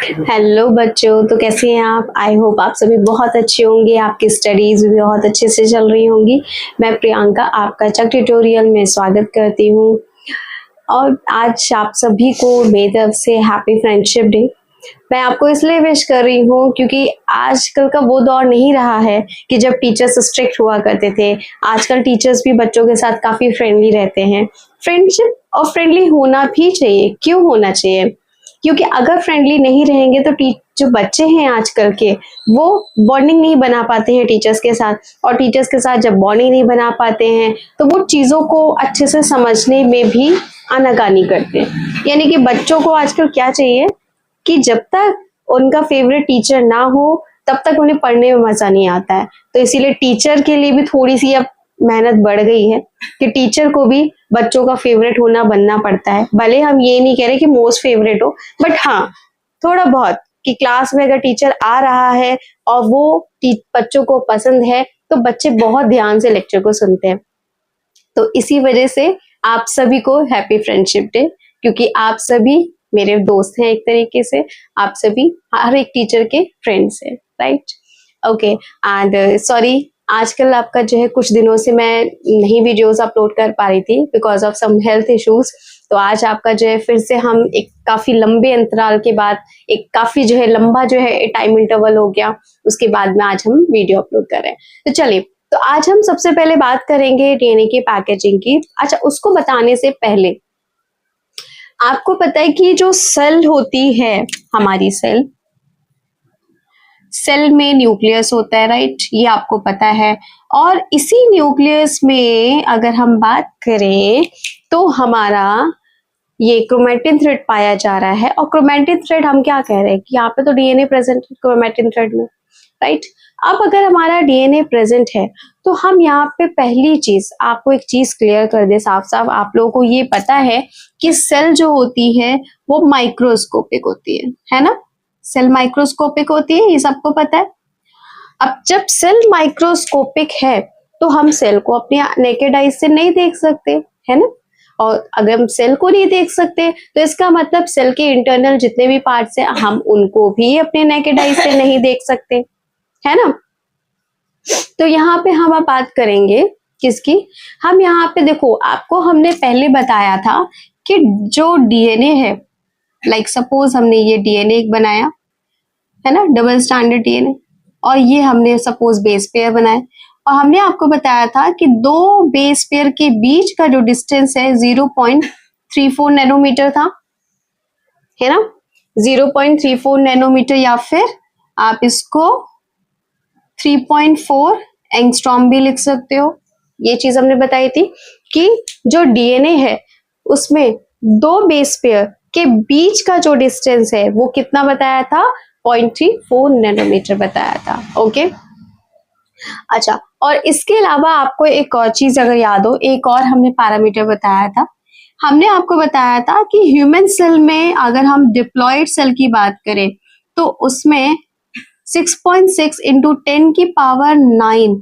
Hello बच्चों, तो कैसे हैं आप? आई होप आप सभी बहुत अच्छे होंगे, आपकी स्टडीज भी बहुत अच्छे से चल रही होंगी। मैं प्रियंका आपका चक ट्यूटोरियल में स्वागत करती हूँ और आज आप सभी को मेरी तरफ से हैप्पी फ्रेंडशिप डे। मैं आपको इसलिए विश कर रही हूँ क्योंकि आजकल का वो दौर नहीं रहा है कि जब टीचर्स स्ट्रिक्ट हुआ करते थे। आजकल टीचर्स भी बच्चों के साथ काफी फ्रेंडली रहते हैं। फ्रेंडशिप और फ्रेंडली होना भी चाहिए। क्यों होना चाहिए? क्योंकि अगर फ्रेंडली नहीं रहेंगे तो जो बच्चे हैं आजकल के, वो बॉन्डिंग नहीं बना पाते हैं टीचर्स के साथ, और टीचर्स के साथ जब बॉन्डिंग नहीं बना पाते हैं तो वो चीज़ों को अच्छे से समझने में भी आनाकानी करते हैं। यानी कि बच्चों को आजकल क्या चाहिए कि जब तक उनका फेवरेट टीचर ना हो तब तक उन्हें पढ़ने में मजा नहीं आता है। तो इसीलिए टीचर के लिए भी थोड़ी सी अब मेहनत बढ़ गई है कि टीचर को भी बच्चों का फेवरेट होना बनना पड़ता है। भले हम ये नहीं कह रहे कि मोस्ट फेवरेट हो, बट हाँ थोड़ा बहुत कि क्लास में अगर टीचर आ रहा है और वो बच्चों को पसंद है तो बच्चे बहुत ध्यान से लेक्चर को सुनते हैं। तो इसी वजह से आप सभी को हैप्पी फ्रेंडशिप डे, क्योंकि आप सभी मेरे दोस्त हैं। एक तरीके से आप सभी हर एक टीचर के फ्रेंड्स हैं, राइट? ओके, एंड सॉरी आजकल आपका जो है कुछ दिनों से मैं नहीं वीडियोस अपलोड कर पा रही थी because of some health issues. तो आज आपका जो है फिर से हम एक काफी लंबे अंतराल के बाद एक काफी जो है लंबा जो है टाइम इंटरवल हो गया, उसके बाद में आज हम वीडियो अपलोड कर रहे हैं। तो चलिए, तो आज हम सबसे पहले बात करेंगे डीएनए के पैकेजिंग की। अच्छा, उसको बताने से पहले आपको पता है कि जो सेल होती है, हमारी सेल में न्यूक्लियस होता है, राइट? ये आपको पता है। और इसी न्यूक्लियस में अगर हम बात करें तो हमारा ये क्रोमेटिन थ्रेड पाया जा रहा है। और क्रोमेटिन थ्रेड हम क्या कह रहे हैं कि यहाँ पे तो डीएनए प्रेजेंट है क्रोमेटिन थ्रेड में, राइट? अब अगर हमारा डीएनए प्रेजेंट है तो हम यहाँ पे पहली चीज आपको एक चीज क्लियर कर दे साफ साफ। आप लोगों को ये पता है कि सेल जो होती है वो माइक्रोस्कोपिक होती है ना? सेल माइक्रोस्कोपिक होती है, ये सबको पता है। अब जब सेल माइक्रोस्कोपिक है तो हम सेल को अपने नेकेड आईज से नहीं देख सकते, है ना? और अगर हम सेल को नहीं देख सकते तो इसका मतलब सेल के इंटरनल जितने भी पार्ट्स हैं हम उनको भी अपने नेकेड आईज से नहीं देख सकते, है ना? तो यहाँ पे हम अब बात करेंगे किसकी? हम यहाँ पे देखो, आपको हमने पहले बताया था कि जो डीएनए है, लाइक सपोज हमने ये डीएनए एक बनाया है ना, डबल स्टैंडर्ड डीएनए, और ये हमने सपोज बेस पेयर बनाया, और हमने आपको बताया था कि दो बेस पेयर के बीच का जो डिस्टेंस है 0.34 नैनोमीटर था, है ना? 0.34 नैनोमीटर, या फिर आप इसको 3.4 एंगस्ट्रॉम भी लिख सकते हो। ये चीज हमने बताई थी कि जो डीएनए है उसमें दो बेस पेयर के बीच का जो डिस्टेंस है वो कितना बताया था? 0.34 नैनोमीटर बताया था। ओके, अच्छा, और इसके अलावा आपको एक और चीज अगर याद हो, एक और हमने पैरामीटर बताया था। हमने आपको बताया था कि ह्यूमन सेल में अगर हम डिप्लॉयड सेल की बात करें तो उसमें 6.6 इंटू 10 की पावर 9,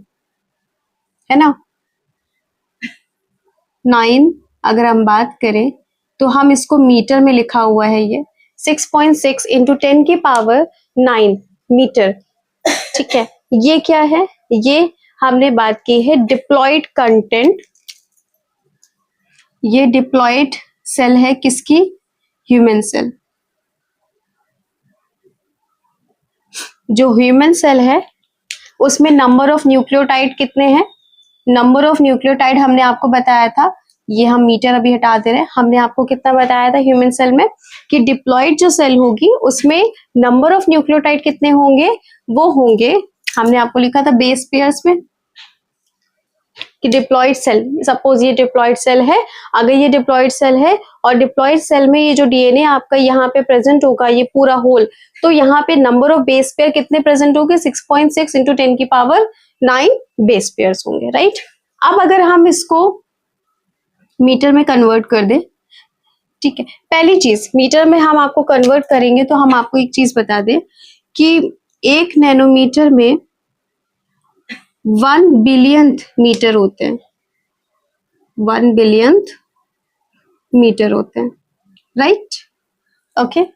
है ना? 9 अगर हम बात करें तो हम इसको मीटर में लिखा हुआ है, ये 6.6 इंटू 10 की पावर 9 मीटर, ठीक है? ये क्या है? ये हमने बात की है डिप्लॉयड कंटेंट। ये डिप्लॉयड सेल है किसकी? Human cell. जो ह्यूमन सेल है उसमें नंबर ऑफ न्यूक्लियोटाइड कितने हैं? नंबर ऑफ न्यूक्लियोटाइड हमने आपको बताया था, ये हम मीटर अभी हटा दे रहे हैं। हमने आपको कितना बताया था ह्यूमन सेल में कि डिप्लॉयड जो सेल होगी उसमें नंबर ऑफ न्यूक्लियोटाइड कितने होंगे? वो होंगे, हमने आपको लिखा था बेस पेयर्स में कि डिप्लॉयड सेल, सपोज ये डिप्लॉयड सेल है, अगर ये डिप्लॉयड सेल है और डिप्लॉयड सेल में ये जो डीएनए आपका यहाँ पे प्रेजेंट होगा ये पूरा होल, तो यहाँ पे नंबर ऑफ बेस पेयर कितने प्रेजेंट होंगे? 6.6 इंटू 10 की पावर 9 बेस पेयर्स होंगे, राइट? अब अगर हम इसको मीटर में कन्वर्ट कर दे, ठीक है, पहली चीज मीटर में हम आपको कन्वर्ट करेंगे तो हम आपको एक चीज बता दें कि 1 नैनोमीटर में 1 बिलियंथ मीटर होते हैं, 1 बिलियंथ मीटर होते हैं, राइट? ओके,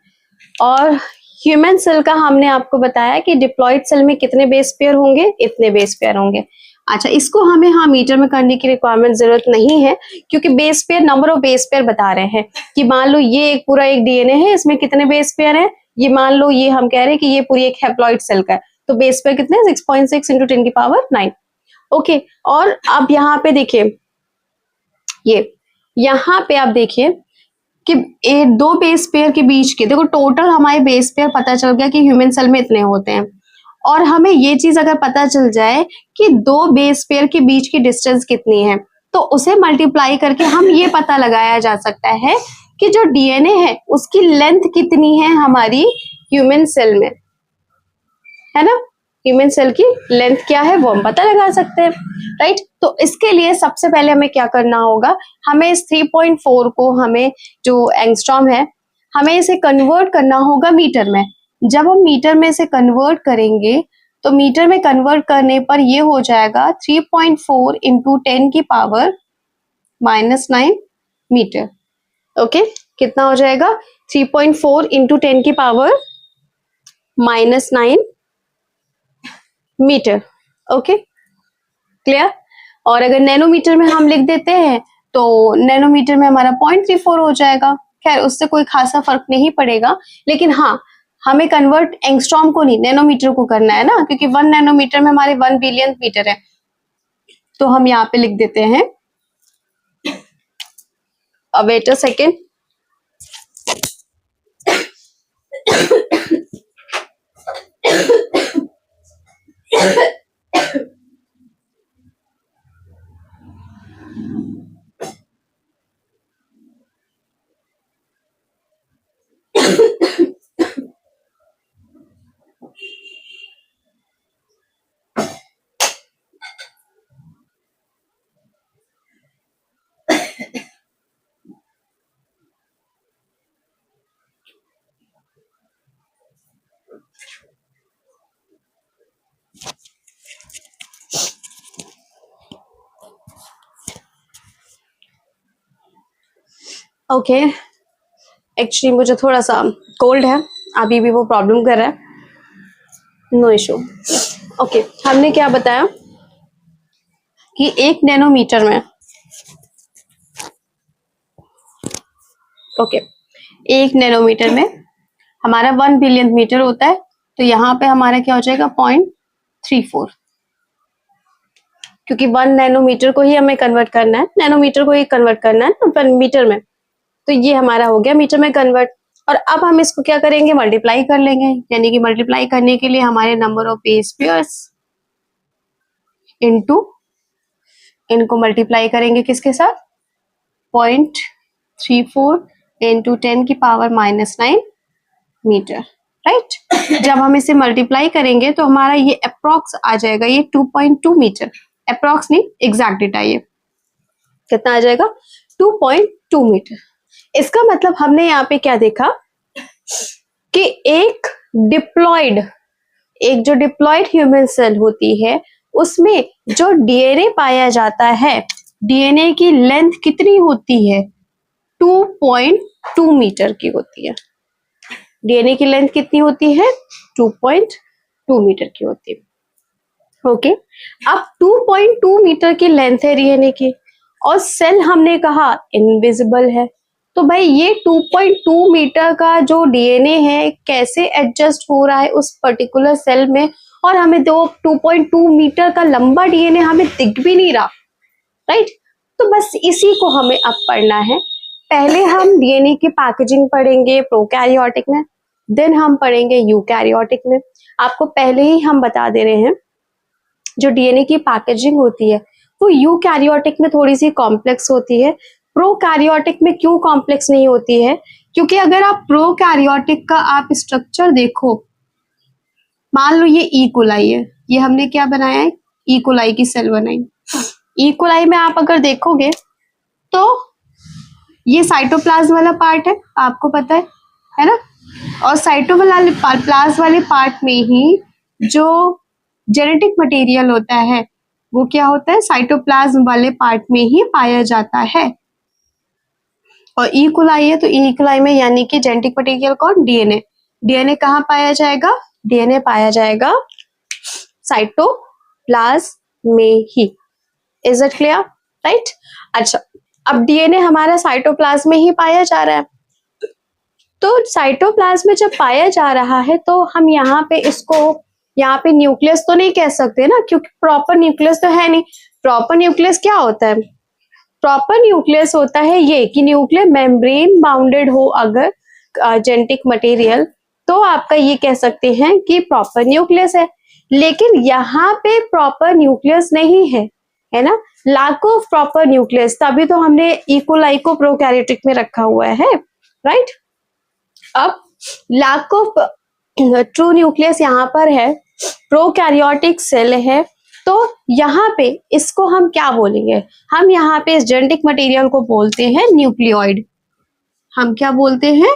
और ह्यूमन सेल का हमने आपको बताया कि डिप्लॉयड सेल में कितने बेस पेयर होंगे, इतने बेस पेयर होंगे। अच्छा, इसको हमें हाँ मीटर में करने की रिक्वायरमेंट जरूरत नहीं है, क्योंकि base pair number of base pair बता रहे हैं कि मान लो ये एक पूरा एक डीएनए है, इसमें कितने बेस पेयर है, ये मान लो ये हम कह रहे हैं कि ये पूरी एक हैप्लॉइड सेल का है, तो बेस पेयर कितने, 6.6 इंटू 10 की पावर 9। ओके, और अब यहाँ पे देखिए, ये यहाँ पे आप देखिए कि दो बेस पेयर के बीच के, देखो टोटल हमारे बेस पेयर पता चल गया कि ह्यूमन सेल में इतने होते हैं, और हमें ये चीज अगर पता चल जाए कि दो बेस पेयर के बीच की डिस्टेंस कितनी है, तो उसे मल्टीप्लाई करके हम ये पता लगाया जा सकता है कि जो डीएनए है उसकी लेंथ कितनी है हमारी ह्यूमन सेल में, है ना। ह्यूमन सेल की लेंथ क्या है वो हम पता लगा सकते हैं, राइट। तो इसके लिए सबसे पहले हमें क्या करना होगा, हमें इस 3.4 को, हमें जो एंगस्ट्रॉम है, हमें इसे कन्वर्ट करना होगा मीटर में। जब हम मीटर में इसे कन्वर्ट करेंगे तो मीटर में कन्वर्ट करने पर ये हो जाएगा 3.4 इंटू 10 की पावर -9 मीटर। ओके, कितना हो जाएगा, 3.4 इंटू 10 की पावर -9 मीटर। Okay, clear. और अगर नैनोमीटर में हम लिख देते हैं तो नैनोमीटर में हमारा 0.34 हो जाएगा। खैर उससे कोई खासा फर्क नहीं पड़ेगा, लेकिन हाँ हमें कन्वर्ट एंगस्ट्रॉम को नहीं नैनोमीटर को करना है ना, क्योंकि 1 नैनोमीटर में हमारे 1 बिलियन मीटर है। तो हम यहाँ पे लिख देते हैं, wait a second, okay. Actually मुझे थोड़ा सा कोल्ड है, अभी भी वो प्रॉब्लम कर रहा है, नो इशू। ओके, हमने क्या बताया कि 1 नैनोमीटर में, ओके 1 नैनोमीटर में हमारा 1 बिलियन मीटर होता है, तो यहाँ पे हमारा क्या हो जाएगा 0.34, क्योंकि 1 नैनोमीटर को ही हमें कन्वर्ट करना है, नैनोमीटर को ही कन्वर्ट करना है ना मीटर में, तो ये हमारा हो गया मीटर में कन्वर्ट। और अब हम इसको क्या करेंगे, मल्टीप्लाई कर लेंगे, यानी कि मल्टीप्लाई करने के लिए हमारे number of base pairs into, इनको मल्टीप्लाई करेंगे किसके साथ, 0.34 इंटू 10 की पावर -9 मीटर, राइट। जब हम इसे मल्टीप्लाई करेंगे तो हमारा ये अप्रोक्स आ जाएगा, ये 2.2 मीटर, अप्रोक्स नहीं एग्जैक्ट डेटा, ये कितना आ जाएगा 2.2 मीटर। इसका मतलब हमने यहाँ पे क्या देखा कि एक जो डिप्लॉयड ह्यूमन सेल होती है उसमें जो डीएनए पाया जाता है, डीएनए की लेंथ कितनी होती है, 2.2 मीटर की होती है। डीएनए की लेंथ कितनी होती है, 2.2 मीटर की होती है। ओके, अब 2.2 मीटर की लेंथ है डीएनए की, और सेल हमने कहा इनविजिबल है, तो भाई ये 2.2 मीटर का जो डीएनए है कैसे एडजस्ट हो रहा है उस पर्टिकुलर सेल में, और हमें 2.2 मीटर का लंबा डीएनए हमें दिख भी नहीं रहा, राइट। तो बस इसी को हमें अब पढ़ना है। पहले हम डीएनए की पैकेजिंग पढ़ेंगे प्रोकैरियोटिक में, देन हम पढ़ेंगे यूकैरियोटिक में। आपको पहले ही हम बता दे रहे हैं जो डीएनए की पैकेजिंग होती है वो यूकैरियोटिक में थोड़ी सी कॉम्प्लेक्स होती है, प्रोकैरियोटिक में क्यों कॉम्प्लेक्स नहीं होती है, क्योंकि अगर आप प्रोकैरियोटिक का आप स्ट्रक्चर देखो, मान लो ये ई कोलाई है, ये हमने क्या बनाया है, ई कोलाई की सेल बनाई। ई कोलाई में आप अगर देखोगे तो ये साइटोप्लाज्म वाला पार्ट है, आपको पता है ना, और साइटोप्लाज्म वाले पार्ट में ही जो जेनेटिक मटेरियल होता है वो क्या होता है, साइटोप्लाज्म वाले पार्ट में ही पाया जाता है। और ई कोलाई है तो ई कोलाई में यानी कि जेनेटिक मटेरियल कौन, डीएनए, डीएनए कहाँ पाया जाएगा? डीएनए पाया जाएगा साइटोप्लाज्म में ही। Is it clear? राइट। अच्छा, अब डीएनए हमारा साइटोप्लाज्म में ही पाया जा रहा है, तो साइटोप्लाज्म में जब पाया जा रहा है तो हम यहाँ पे इसको, यहाँ पे न्यूक्लियस तो नहीं कह सकते ना, क्योंकि प्रॉपर न्यूक्लियस तो है नहीं। प्रॉपर न्यूक्लियस क्या होता है? प्रॉपर न्यूक्लियस होता है ये कि न्यूक्लियर मेम्ब्रेन बाउंडेड हो अगर जेनेटिक मटेरियल, तो आपका ये कह सकते हैं कि प्रॉपर न्यूक्लियस है। लेकिन यहाँ पे प्रॉपर न्यूक्लियस नहीं है, है ना, लैक ऑफ प्रॉपर न्यूक्लियस, तभी तो हमने इकोलाई को प्रोकैरियोटिक में रखा हुआ है, राइट। अब लैक ऑफ ट्रू न्यूक्लियस यहाँ पर है, प्रोकैरियोटिक सेल है, तो यहाँ पे इसको हम क्या बोलेंगे? हम यहाँ पे इस जेनेटिक मटेरियल को बोलते हैं न्यूक्लियोइड। हम क्या बोलते हैं?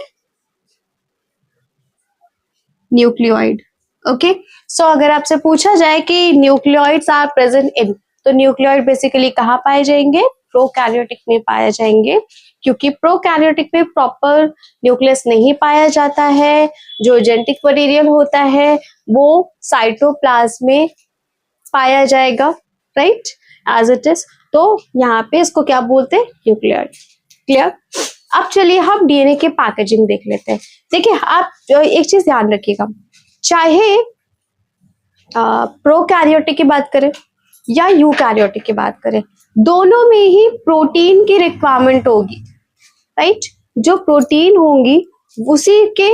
न्यूक्लियोइड। ओके, सो अगर आपसे पूछा जाए कि न्यूक्लियोइड्स आर प्रेजेंट इन, तो न्यूक्लियोइड बेसिकली कहाँ पाए जाएंगे? प्रोकैरियोटिक में पाए जाएंगे, क्योंकि प्रोकैरियोटिक में प्रॉपर न्यूक्लियस नहीं पाया जाता है। जो जेनेटिक मटेरियल होता है वो साइटोप्लाज्म में पाया जाएगा, राइट, एज इट इज। तो यहाँ पे इसको क्या बोलते हैं? न्यूक्लियोइड। क्लियर? अब चलिए हम डीएनए के पैकेजिंग देख लेते हैं। देखिए, आप एक चीज ध्यान रखिएगा, चाहे प्रोकैरियोटिक की बात करें या यूकैरियोटिक की बात करें, दोनों में ही प्रोटीन की रिक्वायरमेंट होगी, राइट। जो प्रोटीन होंगी उसी के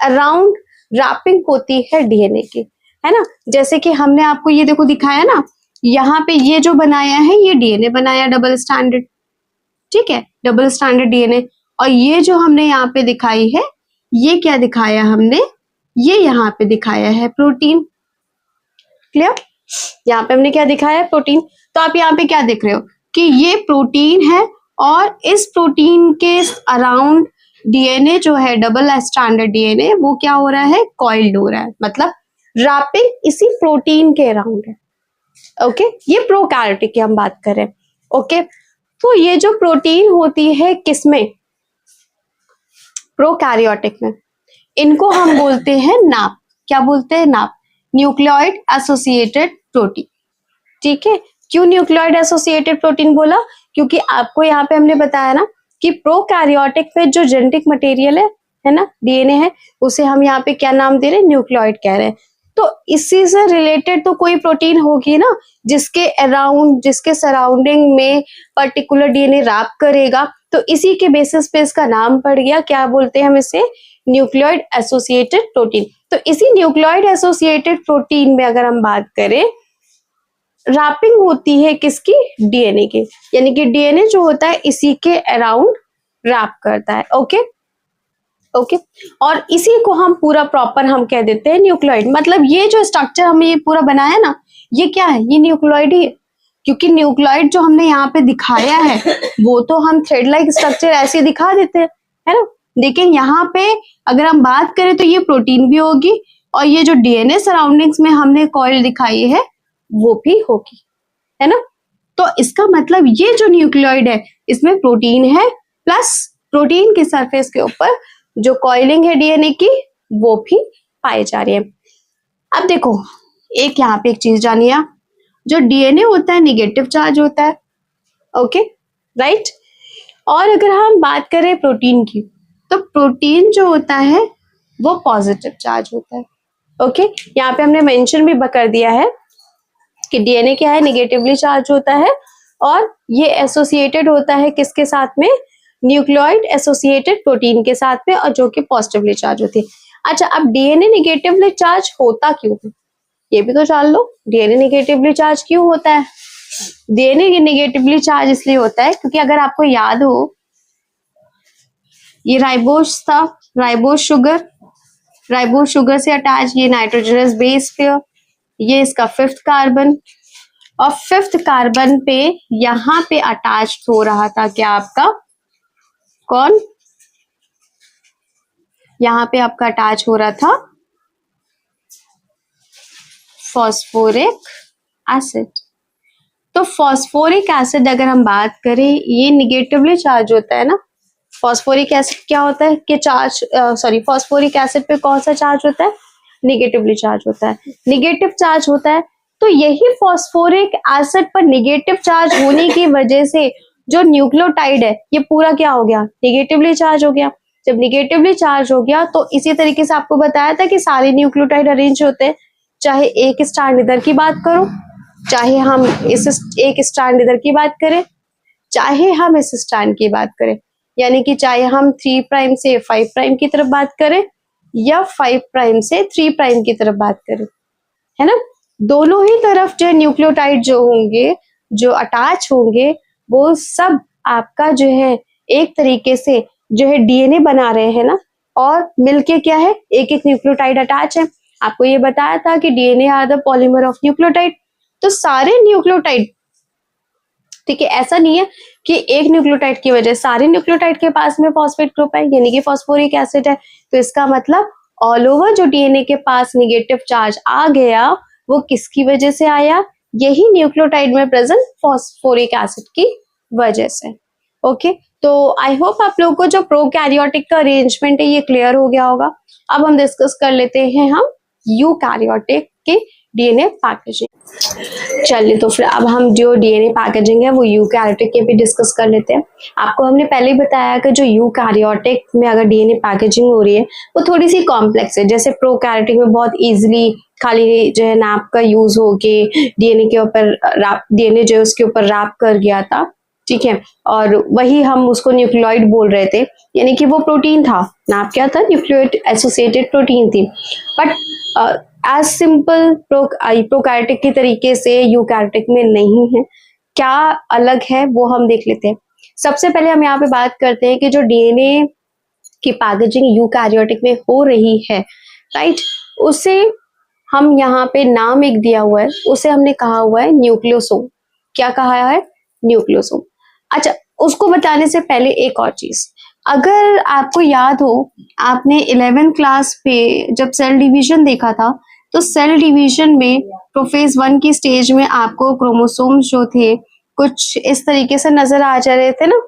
अराउंड रैपिंग होती है डीएनए की, है ना। जैसे कि हमने आपको ये देखो दिखाया ना, यहाँ पे ये जो बनाया है ये डीएनए बनाया डबल स्टैंडर्ड, ठीक है, डबल स्टैंडर्ड डीएनए। और ये जो हमने यहाँ पे दिखाई है, ये क्या दिखाया हमने? ये यहाँ पे दिखाया है प्रोटीन। क्लियर? यहाँ पे हमने क्या दिखाया है? प्रोटीन। तो आप यहाँ पे क्या देख रहे हो कि ये प्रोटीन है और इस प्रोटीन के अराउंड डीएनए जो है डबल स्टैंडर्ड डीएनए, वो क्या हो रहा है? कॉइल्ड हो रहा है, मतलब रैपिंग इसी प्रोटीन के अराउंड है। ओके, ये प्रोकैरियोटिक की हम बात करें। ओके, तो ये जो प्रोटीन होती है किसमें? प्रोकैरियोटिक में। इनको हम बोलते हैं नाप। क्या बोलते हैं? नाप, न्यूक्लियोइड एसोसिएटेड प्रोटीन। ठीक है, क्यों न्यूक्लियोइड एसोसिएटेड प्रोटीन बोला? क्योंकि आपको यहाँ पे हमने बताया ना कि प्रोकैरियोटिक में जो जेनेटिक मटेरियल है ना, डीएनए है, उसे हम यहाँ पे क्या नाम दे रहे हैं? न्यूक्लियोइड कह रहे हैं। तो इसी से रिलेटेड तो कोई प्रोटीन होगी ना, जिसके अराउंड, जिसके सराउंडिंग में पर्टिकुलर डीएनए रैप करेगा, तो इसी के बेसिस पे इसका नाम पड़ गया, क्या बोलते हैं हम इसे? Nucleoid associated protein. तो इसी न्यूक्लियोइड एसोसिएटेड प्रोटीन में अगर हम बात करें, रैपिंग होती है किसकी? डीएनए की, यानी कि डीएनए जो होता है इसी के अराउंड रैप करता है। ओके ओके, और इसी को हम पूरा प्रॉपर हम कह देते हैं न्यूक्लियोइड। मतलब ये जो स्ट्रक्चर हमने ये पूरा बनाया ना, ये क्या है? ये न्यूक्लियोइड ही है, क्योंकि न्यूक्लियोइड जो हमने यहाँ पे दिखाया है वो तो हम थ्रेड लाइक स्ट्रक्चर ऐसे दिखा देते हैं, है ना। लेकिन यहाँ पे अगर हम बात करें तो ये प्रोटीन भी होगी, और ये जो डीएनए सराउंडिंग्स में हमने कॉइल दिखाई है वो भी होगी, है ना। तो इसका मतलब ये जो न्यूक्लियोइड है इसमें प्रोटीन है, प्लस प्रोटीन की सरफेस के ऊपर जो कॉइलिंग है डीएनए की वो भी पाई जा रही है। अब देखो, एक यहाँ पे एक चीज जानिए, जो डीएनए होता है निगेटिव चार्ज होता है, ओके, राइट। और अगर हम बात करें प्रोटीन की, तो प्रोटीन जो होता है वो पॉजिटिव चार्ज होता है। ओके, यहाँ पे हमने मेंशन भी कर दिया है कि डीएनए क्या है? निगेटिवली चार्ज होता है, और ये एसोसिएटेड होता है किसके साथ में? न्यूक्लियोइड एसोसिएटेड प्रोटीन के साथ में, और जो कि पॉजिटिवली चार्ज होती है। अच्छा, अब डीएनए निगेटिवली चार्ज होता क्यों है? ये भी तो जान लो, डीएनए निगेटिवली चार्ज क्यों होता है? डीएनए निगेटिवली चार्ज इसलिए होता है क्योंकि अगर आपको याद हो, ये राइबोस था, राइबोस शुगर से अटैच ये नाइट्रोजनस बेस पेयर, ये इसका 5th कार्बन, और 5th कार्बन पे यहाँ पे अटैच हो रहा था क्या आपका? कौन? यहाँ पे आपका अटैच हो रहा था फॉस्फोरिक एसिड। तो फॉस्फोरिक एसिड अगर हम बात करें, ये निगेटिवली चार्ज होता है ना, फॉस्फोरिक एसिड क्या होता है कि चार्ज फॉस्फोरिक एसिड पे कौन सा चार्ज होता है, निगेटिवली चार्ज होता है, निगेटिव चार्ज होता है। तो यही फॉस्फोरिक एसिड पर निगेटिव चार्ज होने की वजह से जो न्यूक्लियोटाइड है ये पूरा क्या हो गया, निगेटिवली चार्ज हो गया। जब निगेटिवली चार्ज हो गया तो इसी तरीके से आपको बताया था कि सारे न्यूक्लियोटाइड अरेंज होते हैं, चाहे एक स्ट्रैंड इधर की बात करो, चाहे हम इस एक स्ट्रैंड इधर की बात करें, चाहे हम इस स्ट्रैंड की बात करें, यानी कि चाहे हम 3 प्राइम से 5 प्राइम की तरफ बात करें या 5 प्राइम से 3 प्राइम की तरफ बात करें, है ना, दोनों ही तरफ जो न्यूक्लियोटाइड जो होंगे, जो अटैच होंगे, वो सब आपका जो है एक तरीके से जो है डीएनए बना रहे हैं ना, और मिलके क्या है, एक एक न्यूक्लियोटाइड अटैच है। आपको ये बताया था कि DNA are the polymer of nucleotide. तो सारे न्यूक्लियोटाइड, ठीक है, ऐसा नहीं है कि एक न्यूक्लियोटाइड की वजह, सारे न्यूक्लियोटाइड के पास में फॉस्फेट ग्रुप है यानी कि फॉस्फोरिक एसिड है, तो इसका मतलब ऑल ओवर जो डीएनए के पास निगेटिव चार्ज आ गया वो किसकी वजह से आया, यही न्यूक्लियोटाइड में प्रेजेंट फॉस्फोरिक एसिड की वजह से। ओके, तो आई होप आप लोगों को जो प्रोकैरियोटिक का अरेंजमेंट है ये क्लियर हो गया होगा। अब हम डिस्कस कर लेते हैं हम यूकैरियोटिक के डीएनए पैकेजिंग। चलिए, तो फिर अब हम जो डीएनए पैकेजिंग है वो यूकैरियोटिक के भी डिस्कस कर लेते हैं। आपको हमने पहले ही बताया कि जो यूकैरियोटिक में अगर डीएनए पैकेजिंग हो रही है वो थोड़ी सी कॉम्प्लेक्स है। जैसे प्रोकैरियोटिक में बहुत इजीली खाली जो है नैप का यूज हो के डीएनए के ऊपर डीएनए जो है उसके ऊपर रैप कर गया था, ठीक है, और वही हम उसको न्यूक्लियोइड बोल रहे थे, यानी कि वो प्रोटीन था, नैप क्या था, न्यूक्लियोइड एसोसिएटेड प्रोटीन थी। बट एज सिंपल प्रोकैरियोटिक के तरीके से यूकैरियोटिक में नहीं है। क्या अलग है वो हम देख लेते हैं। सबसे पहले हम यहाँ पे बात करते हैं कि जो डीएनए की पैकेजिंग यूकैरियोटिक में हो रही है, राइट, उसे हम यहाँ पे नाम एक दिया हुआ है, उसे हमने कहा हुआ है न्यूक्लियोसोम। क्या कहा है, न्यूक्लियोसोम। अच्छा, उसको बताने से पहले एक और चीज, अगर आपको याद हो, आपने 11th क्लास पे जब सेल डिवीजन देखा था, तो सेल डिवीजन में प्रोफेज 1 की स्टेज में आपको क्रोमोसोम्स जो थे कुछ इस तरीके से नजर आ जा रहे थे ना,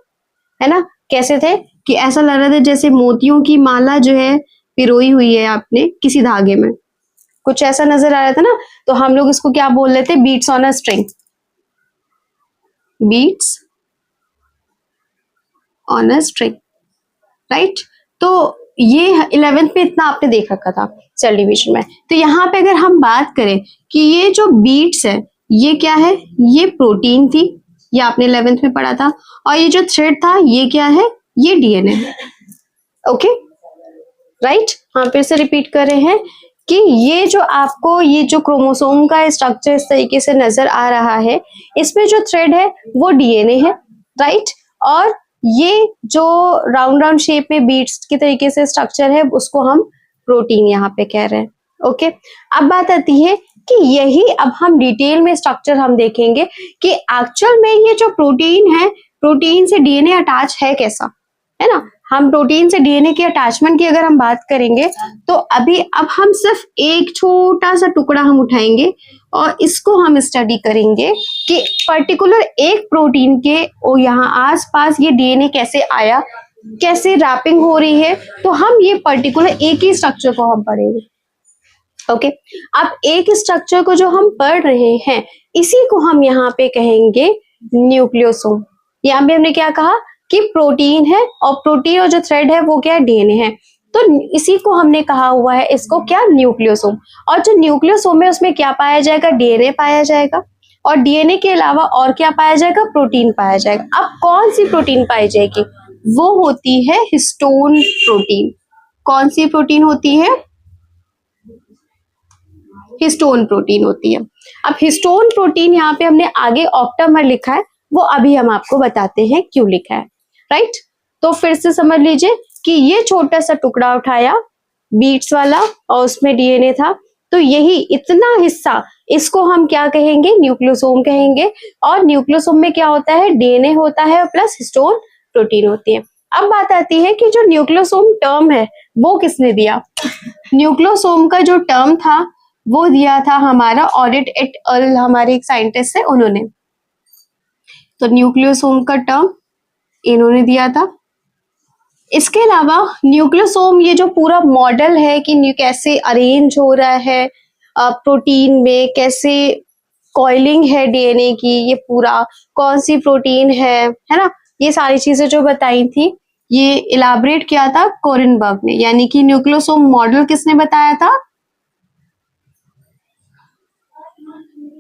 है ना, कैसे थे कि ऐसा लग रहा था जैसे मोतियों की माला जो है पिरोई हुई है आपने किसी धागे में, कुछ ऐसा नजर आ रहा था ना। तो हम लोग इसको क्या बोल रहे थे, beads on a string, beads on a string, right. तो ये 11th में इतना आपने देख रखा था सेल डिवीजन में। तो यहाँ पे अगर हम बात करें कि ये जो बीट्स है ये क्या है, ये प्रोटीन थी, ये आपने 11th में पढ़ा था, और ये जो थ्रेड था ये क्या है, ये डीएनए है। ओके, राइट, हाँ फिर से रिपीट कर रहे हैं कि ये जो आपको ये जो क्रोमोसोम का स्ट्रक्चर इस तरीके से नजर आ रहा है, इसमें जो थ्रेड है वो डीएनए है, राइट, और ये जो राउंड राउंड शेप में बीट्स की तरीके से स्ट्रक्चर है उसको हम प्रोटीन यहाँ पे कह रहे हैं। ओके, अब बात आती है कि यही अब हम डिटेल में स्ट्रक्चर हम देखेंगे कि एक्चुअल में ये जो प्रोटीन है, प्रोटीन से डीएनए अटैच है कैसा, है ना। हम प्रोटीन से डीएनए के अटैचमेंट की अगर हम बात करेंगे तो अभी अब हम सिर्फ एक छोटा सा टुकड़ा हम उठाएंगे और इसको हम स्टडी करेंगे कि पर्टिकुलर एक प्रोटीन के ओ यहाँ आसपास ये डीएनए कैसे आया, कैसे रैपिंग हो रही है। तो हम ये पर्टिकुलर एक ही स्ट्रक्चर को हम पढ़ेंगे। ओके, अब एक स्ट्रक्चर को जो हम पढ़ रहे हैं इसी को हम यहाँ पे कहेंगे न्यूक्लियोसोम। यहाँ पे हमने क्या कहा कि प्रोटीन है और प्रोटीन और जो थ्रेड है वो क्या है, डीएनए है। तो इसी को हमने कहा हुआ है इसको क्या, न्यूक्लियोसोम। और जो न्यूक्लियोसोम है उसमें क्या पाया जाएगा, डीएनए पाया जाएगा, और डीएनए के अलावा और क्या पाया जाएगा, प्रोटीन पाया जाएगा। अब कौन सी प्रोटीन पाई जाएगी, वो होती है हिस्टोन प्रोटीन। कौन सी प्रोटीन होती है, हिस्टोन प्रोटीन होती है। अब हिस्टोन प्रोटीन यहाँ पे हमने आगे ऑक्टामर लिखा है, वो अभी हम आपको बताते हैं क्यों लिखा है, राइट। तो फिर से समझ लीजिए कि ये छोटा सा टुकड़ा उठाया बीट्स वाला और उसमें डीएनए था, तो यही इतना हिस्सा इसको हम क्या कहेंगे, न्यूक्लियोसोम कहेंगे। और न्यूक्लियोसोम में क्या होता है, डीएनए होता है प्लस हिस्टोन प्रोटीन होती है। अब बात आती है कि जो न्यूक्लियोसोम टर्म है वो किसने दिया। न्यूक्लियोसोम का जो टर्म था वो दिया था हमारा ऑडिट एट अल, हमारे एक साइंटिस्ट है उन्होंने। तो न्यूक्लियोसोम का टर्म इन्होंने दिया था, इसके अलावा न्यूक्लियोसोम, ये जो पूरा मॉडल है कि कैसे अरेंज हो रहा है प्रोटीन में, कैसे कॉइलिंग है डीएनए की, ये पूरा कौन सी प्रोटीन है ना, ये सारी चीजें जो बताई थी, ये इलाबरेट किया था कोरेनबर्ग ने। यानी कि न्यूक्लियोसोम मॉडल किसने बताया था?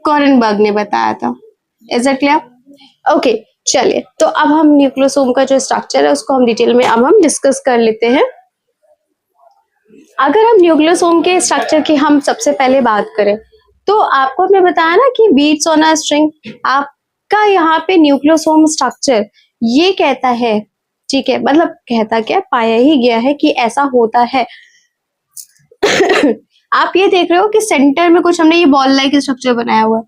कोरेनबर्ग ने बताया था। Is it clear? ओके, चलिए, तो अब हम न्यूक्लियोसोम का जो स्ट्रक्चर है उसको हम डिटेल में अब हम डिस्कस कर लेते हैं। अगर हम न्यूक्लियोसोम के स्ट्रक्चर की हम सबसे पहले बात करें, तो आपको हमने बताया ना कि बीट्स ऑन अ स्ट्रिंग, आपका यहाँ पे न्यूक्लियोसोम स्ट्रक्चर ये कहता है, ठीक है, मतलब कहता क्या, पाया ही गया है कि ऐसा होता है। आप ये देख रहे हो कि सेंटर में कुछ हमने ये बॉल लाइक स्ट्रक्चर बनाया हुआ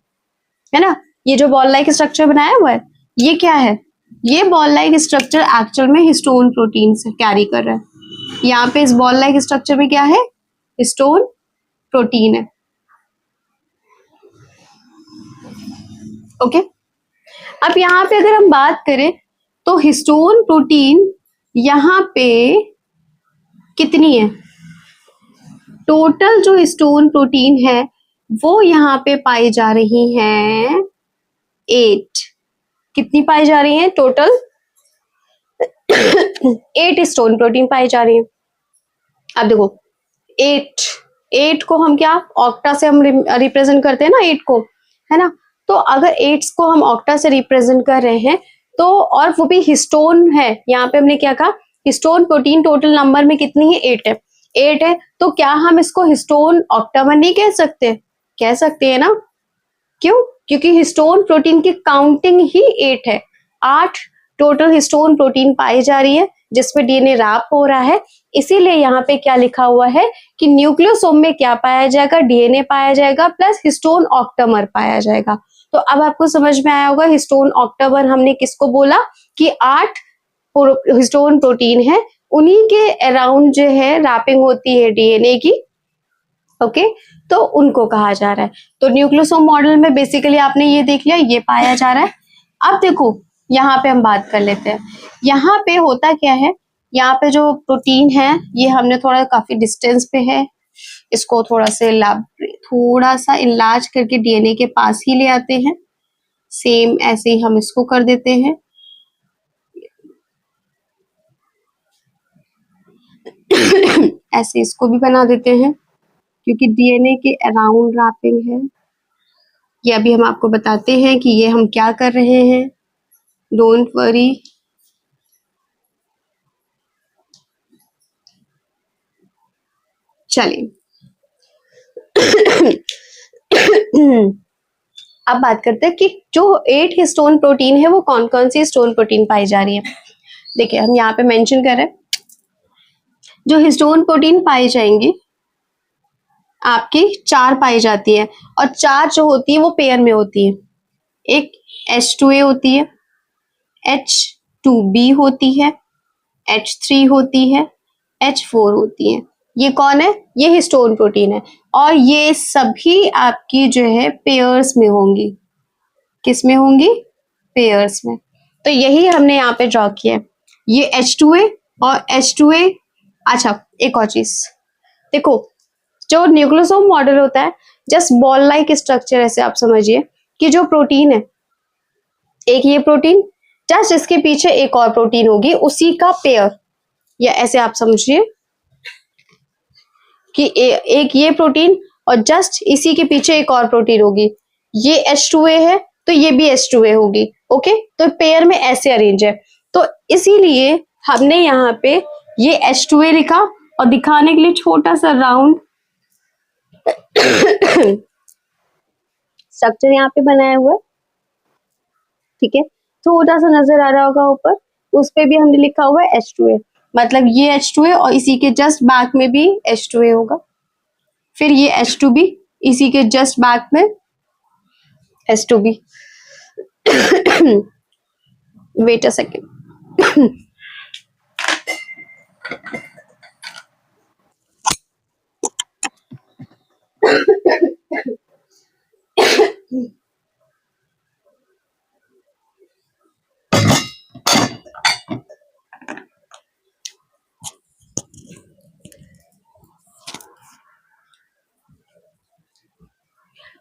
है ना, ये जो बॉल लाइक स्ट्रक्चर बनाया हुआ है ये क्या है? ये बॉल लाइक स्ट्रक्चर एक्चुअल में हिस्टोन प्रोटीन से कैरी कर रहा है। यहाँ पे इस बॉल लाइक स्ट्रक्चर में क्या है? हिस्टोन प्रोटीन है। ओके, अब यहाँ पे अगर हम बात करें तो हिस्टोन प्रोटीन यहाँ पे कितनी है? टोटल जो हिस्टोन प्रोटीन है वो यहाँ पे पाई जा रही है 8। कितनी पाई जा रही है टोटल? 8 हिस्टोन प्रोटीन पाई जा रही है। अब देखो, 8 को हम क्या ऑक्टा से हम रिप्रेजेंट करते हैं ना, 8 को, है ना। तो अगर 8 को हम ऑक्टा से रिप्रेजेंट कर रहे हैं तो, और वो भी हिस्टोन है, यहाँ पे हमने क्या कहा, हिस्टोन प्रोटीन टोटल नंबर में कितनी है? 8 है। 8 है तो क्या हम इसको हिस्टोन ऑक्टामर नहीं कह सकते? कह सकते हैं ना। क्यों? क्योंकि हिस्टोन प्रोटीन की काउंटिंग ही 8 है। 8 टोटल हिस्टोन प्रोटीन पाई जा रही है जिसमें डीएनए रैप हो रहा है। इसीलिए यहाँ पे क्या लिखा हुआ है कि न्यूक्लियोसोम में क्या पाया जाएगा? डीएनए पाया जाएगा प्लस हिस्टोन ऑक्टामर पाया जाएगा। तो अब आपको समझ में आया होगा हिस्टोन ऑक्टामर हमने किसको बोला कि 8 हिस्टोन प्रोटीन है, उन्हीं के अराउंड जो है रैपिंग होती है डीएनए की। ओके, तो उनको कहा जा रहा है। तो न्यूक्लियोसोम मॉडल में बेसिकली आपने ये देख लिया, ये पाया जा रहा है। अब देखो यहाँ पे हम बात कर लेते हैं, यहाँ पे होता क्या है, यहाँ पे जो प्रोटीन है ये हमने थोड़ा काफी डिस्टेंस पे है, इसको थोड़ा सा इलाज करके डीएनए के पास ही ले आते हैं। सेम ऐसे ही हम इसको कर देते हैं। ऐसे इसको भी बना देते हैं क्योंकि डीएनए के अराउंड रैपिंग है। ये अभी हम आपको बताते हैं कि ये हम क्या कर रहे हैं, डोंट वरी। चलिए, अब बात करते हैं कि जो 8 हिस्टोन प्रोटीन है वो कौन कौन सी हिस्टोन प्रोटीन पाई जा रही है। देखिए हम यहाँ पे मेंशन कर रहे हैं, जो हिस्टोन प्रोटीन पाई जाएंगी आपकी 4 पाई जाती है, और 4 जो होती है वो पेयर में होती है। एक H2A होती है, H2B होती है, H3 होती है, H4 होती है। ये कौन है? ये हिस्टोन प्रोटीन है, और ये सभी आपकी जो है पेयर्स में होंगी। किस में होंगी? पेयर्स में। तो यही हमने यहाँ पे ड्रॉ किया है, ये H2A और H2A। अच्छा, एक और चीज देखो, जो न्यूक्लियोसोम मॉडल होता है जस्ट बॉल लाइक स्ट्रक्चर, ऐसे आप समझिए कि जो प्रोटीन है, एक ये प्रोटीन, जस्ट इसके पीछे एक और प्रोटीन होगी उसी का पेयर, या ऐसे आप समझिए कि एक ये प्रोटीन और जस्ट इसी के पीछे एक और प्रोटीन होगी। ये H2A है तो ये भी H2A होगी। ओके, तो पेयर में ऐसे अरेंज है। तो इसीलिए हमने यहाँ पे ये H2A लिखा, और दिखाने के लिए छोटा सा राउंड स्ट्रक्चर यहाँ पे बनाया हुआ है, ठीक है, छोटा सा नजर आ रहा होगा ऊपर, उस पे भी हमने लिखा हुआ है H2A, मतलब ये H2A और इसी के जस्ट बैक में भी H2A होगा, फिर ये H2B, इसी के जस्ट बैक में H2B। Wait a second.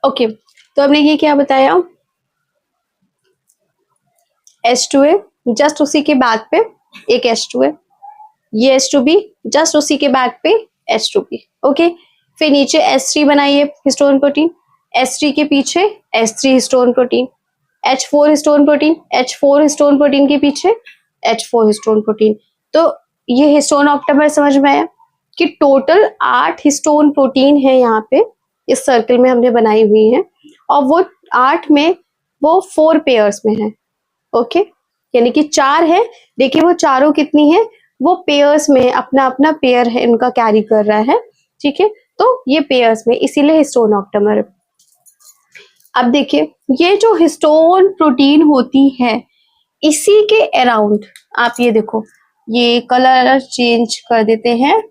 Okay, तो हमने ये क्या बताया, H2A, जस्ट उसी के बैक पे एक H2A, ये H2B, जस्ट उसी के बैक पे H2B। ओके, फिर नीचे H3 बनाइए हिस्टोन प्रोटीन, H3 के पीछे H3 histone protein, H4 histone protein, H4 histone protein के पीछे H4 हिस्टोन प्रोटीन। तो ये हिस्टोन ऑक्टेमर समझ में आया कि टोटल 8 हिस्टोन प्रोटीन है यहाँ पे इस सर्कल में हमने बनाई हुई है, और वो 8 में वो 4 पेयर्स में है। ओके, यानी कि 4 है, देखिए वो चारों कितनी है, वो पेयर्स में अपना अपना पेयर है इनका कैरी कर रहा है। ठीक है, तो ये पेयर्स में, इसीलिए हिस्टोन ऑक्टेमर। अब देखिए ये जो हिस्टोन प्रोटीन होती है इसी के अराउंड, आप ये देखो, ये कलर चेंज कर देते हैं,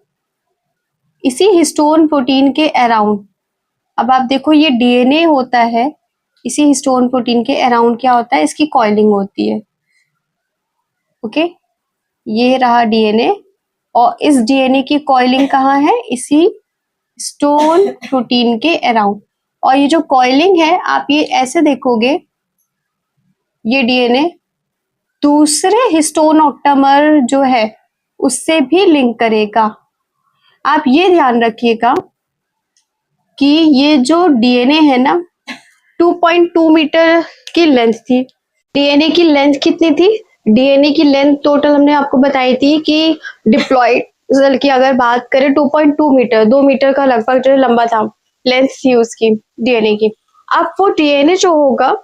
इसी हिस्टोन प्रोटीन के अराउंड, अब आप देखो ये डीएनए होता है, इसी हिस्टोन प्रोटीन के अराउंड क्या होता है, इसकी कॉइलिंग होती है। ओके, ये रहा डीएनए, और इस डीएनए की कॉइलिंग कहाँ है, इसी हिस्टोन प्रोटीन के अराउंड। और ये जो कॉइलिंग है आप ये ऐसे देखोगे, ये डीएनए दूसरे हिस्टोन ऑक्टामर जो है उससे भी लिंक करेगा। आप ये ध्यान रखिएगा कि ये जो डीएनए है ना 2.2 मीटर की लेंथ थी। डीएनए की लेंथ कितनी थी, डीएनए की लेंथ टोटल हमने आपको बताई थी कि डिप्लॉयड सेल की अगर बात करें 2.2 मीटर, 2 मीटर का लगभग जो लंबा था, लेंथ थी उसकी डीएनए की। अब वो डीएनए जो होगा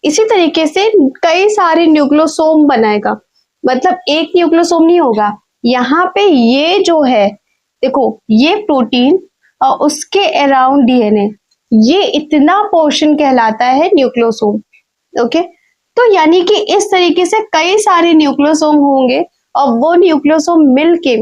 इसी तरीके से कई सारे न्यूक्लियोसोम बनाएगा, मतलब एक न्यूक्लियोसोम नहीं होगा। यहाँ पे ये जो है देखो, ये प्रोटीन और उसके अराउंड डीएनए, ये इतना पोर्शन कहलाता है न्यूक्लियोसोम। ओके, तो यानी कि इस तरीके से कई सारे न्यूक्लियोसोम होंगे और वो न्यूक्लियोसोम मिलके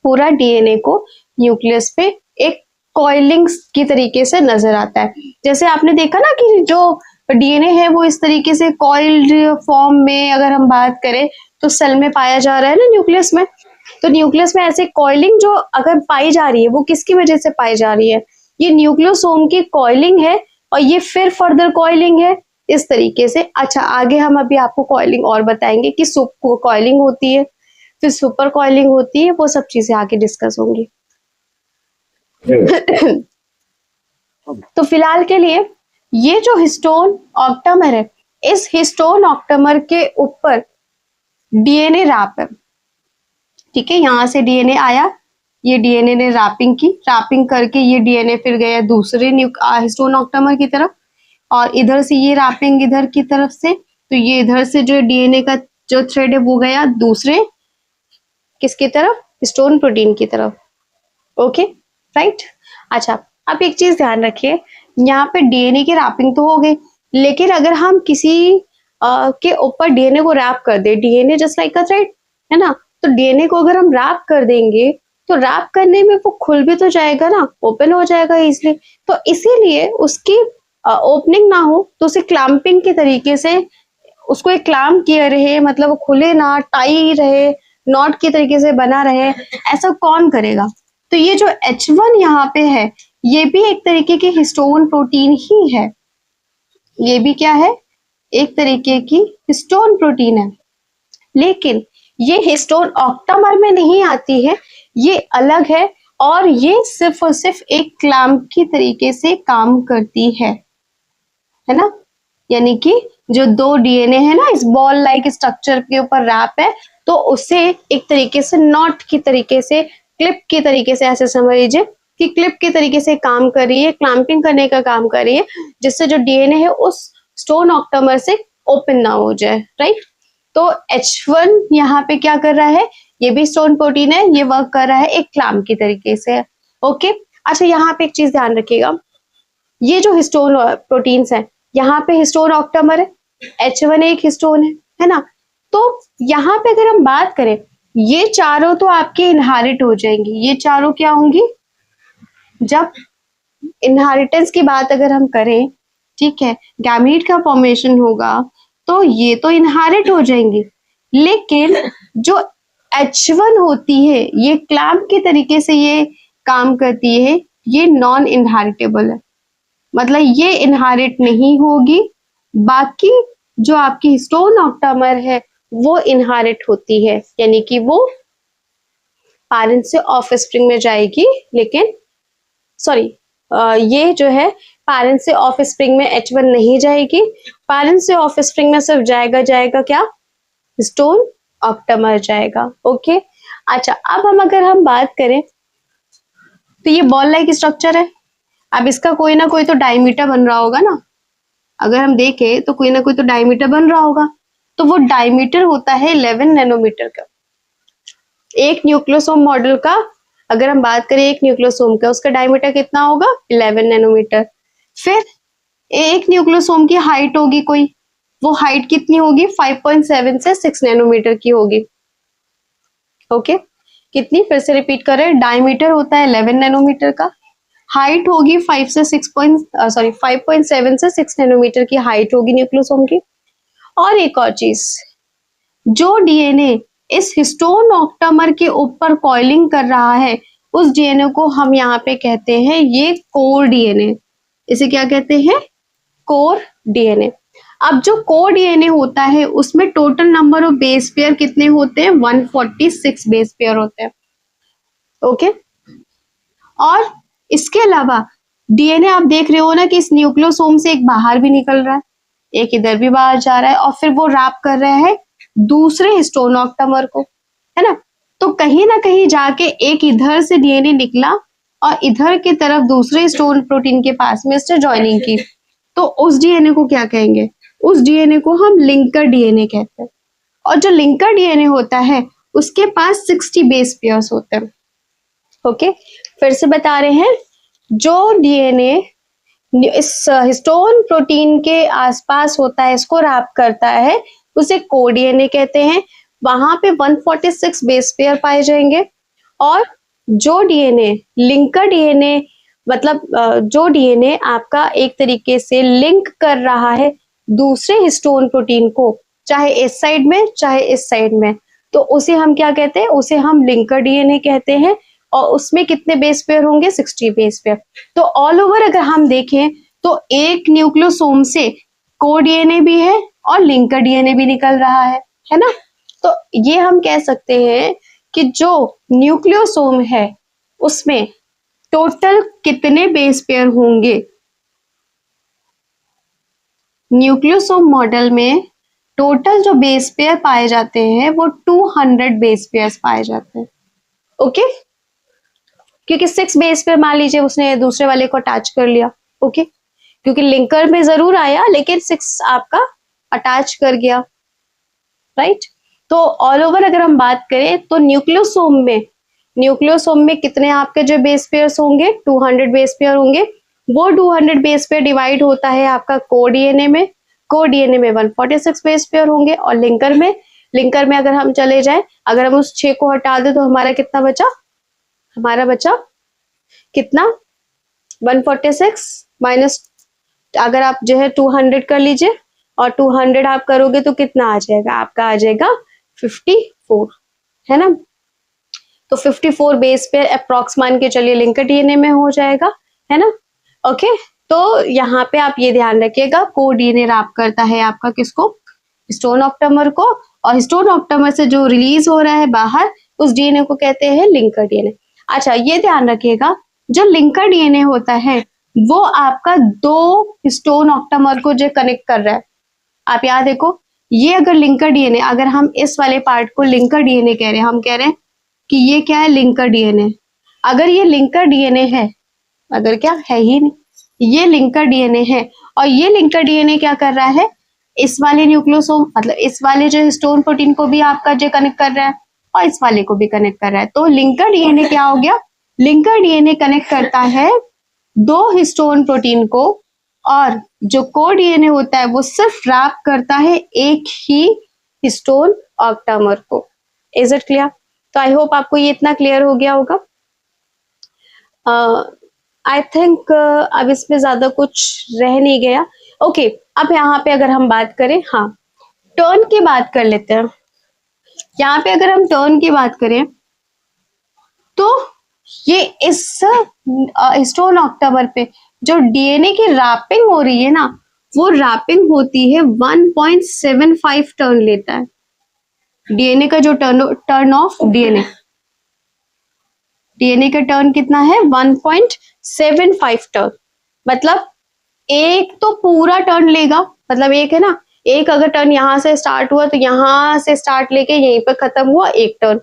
पूरा डीएनए को न्यूक्लियस पे एक कॉइलिंग की तरीके से नजर आता है। जैसे आपने देखा ना कि जो डीएनए है वो इस तरीके से कॉइल्ड फॉर्म में, अगर हम बात करें तो सेल में पाया जा रहा है ना न्यूक्लियस में, तो न्यूक्लियस में ऐसे कॉइलिंग जो अगर पाई जा रही है वो किसकी वजह से पाई जा रही है, ये न्यूक्लियोसोम की कॉइलिंग है, और ये फिर फर्दर कॉइलिंग है इस तरीके से। अच्छा, आगे हम अभी आपको कॉइलिंग और बताएंगे कि कॉइलिंग होती है, फिर सुपर कॉइलिंग होती है, वो सब चीजें आगे डिस्कस होंगी। तो फिलहाल के लिए ये जो हिस्टोन ऑक्टामर है, इस हिस्टोन ऑक्टामर के ऊपर डीएनए रैप है। ठीक है, यहां से डीएनए आया, ये डीएनए ने रैपिंग की, रैपिंग करके ये डीएनए फिर गया दूसरे हिस्टोन ऑक्टामर की तरफ, और इधर से ये रैपिंग इधर की तरफ से, तो ये इधर से जो डीएनए का जो थ्रेड है वो गया दूसरे किसकी तरफ, हिस्टोन प्रोटीन की तरफ। Okay, right. अच्छा, अब एक चीज ध्यान रखिए, यहाँ पे डीएनए की रैपिंग तो हो गई, लेकिन अगर हम किसी के ऊपर डीएनए को रैप कर दे, DNA just like a thread है ना, तो डीएनए को अगर हम रैप कर देंगे तो रैप करने में वो खुल भी तो जाएगा ना, ओपन हो जाएगा इजीली। तो इसीलिए उसकी ओपनिंग ना हो तो उसे क्लैंपिंग के तरीके से उसको एक क्लैम्प किया रहे, मतलब वो खुले ना, टाई रहे, नॉट के तरीके से बना रहे, ऐसा कौन करेगा। तो ये जो H1 यहाँ पे है ये भी एक तरीके की हिस्टोन प्रोटीन ही है, ये भी क्या है, एक तरीके की हिस्टोन प्रोटीन है, लेकिन ये हिस्टोन ऑक्टामर में नहीं आती है, ये अलग है, और ये सिर्फ और सिर्फ एक क्लैम्प की तरीके से काम करती है ना। यानी कि जो दो डीएनए है ना इस बॉल लाइक स्ट्रक्चर के ऊपर रैप है, तो उसे एक तरीके से नॉट की तरीके से, क्लिप की तरीके से ऐसे समझ लीजिए कि क्लिप के तरीके से काम कर रही है, क्लैंपिंग करने का काम कर रही है, जिससे जो डीएनए है उस स्टोन ऑक्टामर से ओपन ना हो जाए, राइट। तो H1 यहाँ पे क्या कर रहा है, ये भी स्टोन प्रोटीन है, ये वर्क कर रहा है एक क्लैम्प की तरीके से। ओके, अच्छा यहाँ पे एक चीज ध्यान रखिएगा, ये जो हिस्टोन प्रोटीन्स है यहाँ पे हिस्टोन ऑक्टामर है, H1 एक हिस्टोन है ना, तो यहाँ पे अगर हम बात करें ये चारों तो आपके इनहेरिट हो जाएंगी, ये चारों क्या होंगी, जब इनहेरिटेंस की बात अगर हम करें, ठीक है, गैमीट का फॉर्मेशन होगा तो ये तो इनहेरिट हो जाएंगी, लेकिन जो H1 होती है ये क्लैम्प के तरीके से ये काम करती है, ये नॉन इनहेरिटेबल है, मतलब ये इनहेरिट नहीं होगी, बाकी जो आपकी हिस्टोन ऑक्टामर है वो इनहेरिट होती है, यानी कि वो पेरेंट से ऑफस्प्रिंग में जाएगी, लेकिन सॉरी ये जो है पेरेंट से ऑफस्प्रिंग में H1 नहीं जाएगी, पेरेंट से ऑफस्प्रिंग में सिर्फ जाएगा क्या, हिस्टोन ऑक्टामर जाएगा। ओके, अच्छा अब अगर हम बात करें तो ये बॉल लाइक स्ट्रक्चर है। अब इसका कोई ना कोई तो डायमीटर बन रहा होगा ना, अगर हम देखें तो कोई ना कोई तो डायमीटर बन रहा होगा, तो वो डायमीटर होता है 11 नैनोमीटर का। एक न्यूक्लियोसोम मॉडल का अगर हम बात करें, एक न्यूक्लियोसोम का, उसका डायमीटर कितना होगा, 11 नैनोमीटर। फिर एक न्यूक्लियोसोम की हाइट होगी कोई, वो हाइट कितनी होगी, 5.7 से 6 नैनोमीटर की होगी। ओके, कितनी, फिर से रिपीट करें, डायमीटर होता है 11 नैनोमीटर का, हाइट होगी 5.7 से 6 नैनोमीटर की हाइट होगी न्यूक्लियोसोम की। और एक और चीज, जो डीएनए इस हिस्टोन ऑक्टामर के ऊपर कॉइलिंग कर रहा है, उस डीएनए को हम यहाँ पे कहते हैं ये कोर डीएनए। इसे क्या कहते हैं, कोर डीएनए। अब जो कोर डीएनए होता है उसमें total number of base pair कितने होते हैं, 146 बेस पेयर होते हैं। ओके, और इसके अलावा डीएनए आप देख रहे हो ना कि इस न्यूक्लियोसोम से एक बाहर भी निकल रहा है, एक इधर भी बाहर जा रहा है, और फिर वो रैप कर रहा है दूसरे हिस्टोन ऑक्टामर को, है ना। तो कहीं ना कहीं जाके एक इधर से डीएनए निकला और इधर की तरफ दूसरे हिस्टोन प्रोटीन के पास में इससे ज्वाइनिंग की, तो उस डीएनए को क्या कहेंगे, उस डीएनए को हम लिंकर डीएनए कहते हैं। और जो लिंकर डीएनए होता है उसके पास 60 बेस पेयर्स होते हैं। ओके, फिर से बता रहे हैं, जो डीएनए इस हिस्टोन प्रोटीन के आसपास होता है, इसको रैप करता है, उसे कोर डीएनए कहते हैं। वहां पे 146 बेस पेयर पाए जाएंगे। और जो डीएनए लिंकर डीएनए, मतलब जो डीएनए आपका एक तरीके से लिंक कर रहा है दूसरे हिस्टोन प्रोटीन को, चाहे इस साइड में चाहे इस साइड में, तो उसे हम क्या कहते हैं, उसे हम लिंकर डीएनए कहते हैं। और उसमें कितने बेस पेयर होंगे, 60 बेस पेयर। तो ऑल ओवर अगर हम देखें तो एक न्यूक्लियोसोम से कोर डीएनए भी है और लिंकर डीएनए भी निकल रहा है ना। तो ये हम कह सकते हैं कि जो न्यूक्लियोसोम है उसमें टोटल कितने बेस पेयर होंगे, न्यूक्लियोसोम मॉडल में टोटल जो बेस पेयर पाए जाते हैं वो 200 बेस पेयर पाए जाते हैं। ओके, क्योंकि 6 बेस पेयर मान लीजिए उसने दूसरे वाले को अटैच कर लिया। ओके, क्योंकि लिंकर में जरूर आया लेकिन 6 आपका अटैच कर गया, राइट। तो ऑल ओवर अगर हम बात करें तो न्यूक्लियोसोम में कितने आपके जो बेस पेयर्स होंगे, 200 बेस पेयर होंगे। वो 200 बेस पेयर डिवाइड होता है आपका कोर डीएनए में, 146 बेस पेयर होंगे। और लिंकर में अगर हम चले जाए, अगर हम उस 6 को हटा दें तो हमारा कितना बचा, हमारा बचा कितना, 146 माइनस, अगर आप जो है 200 कर लीजिए और 200 आप करोगे तो कितना आ जाएगा, आपका आ जाएगा 54, है ना। तो 54 बेस पेयर अप्रॉक्स मान के चलिए लिंकर डीएनए में हो जाएगा, है ना। ओके, तो यहाँ पे आप ये ध्यान रखिएगा, कोर डीएनए रैप करता है आपका किसको, हिस्टोन ऑक्टामर को, और हिस्टोन ऑक्टामर से जो रिलीज हो रहा है बाहर उस डीएनए को कहते हैं लिंकर डीएनए। अच्छा, ये ध्यान रखिएगा, जो लिंकर डीएनए होता है वो आपका 2 हिस्टोन ऑक्टामर को जो कनेक्ट कर रहा है। आप याद देखो, ये अगर लिंकर डीएनए, अगर हम इस वाले पार्ट को लिंकर डीएनए कह रहे हैं, हम कह रहे हैं कि ये क्या है, लिंकर डीएनए। अगर ये लिंकर डीएनए है, अगर क्या है ही नहीं, ये लिंकर डीएनए है, और ये लिंकर डीएनए क्या कर रहा है, इस वाले न्यूक्लियोसोम, मतलब इस वाले जो हिस्टोन प्रोटीन को भी आपका जो कनेक्ट कर रहा है और इस वाले को भी कनेक्ट कर रहा है। तो लिंकर डीएनए क्या हो गया, लिंकर डीएनए कनेक्ट करता है 2 हिस्टोन प्रोटीन को, और जो कोर डीएनए होता है वो सिर्फ रैप करता है एक ही हिस्टोन ऑक्टामर को। Is it clear? तो आई होप आपको ये इतना क्लियर हो गया होगा। आई थिंक अब इसमें ज्यादा कुछ रह नहीं गया। ओके, अब यहाँ पे अगर हम बात करें, हाँ टर्न की बात कर लेते हैं। यहाँ पे अगर हम टर्न की बात करें तो ये इस हिस्टोन ऑक्टामर पे जो डीएनए की रैपिंग हो रही है ना, वो रैपिंग होती है 1.75 टर्न लेता है। डीएनए का जो टर्न ऑफ डीएनए का टर्न कितना है? 1.75 टर्न। मतलब एक तो पूरा टर्न लेगा, मतलब एक है ना, एक अगर टर्न यहां से स्टार्ट हुआ तो यहां से स्टार्ट लेके यहीं पर खत्म हुआ एक टर्न।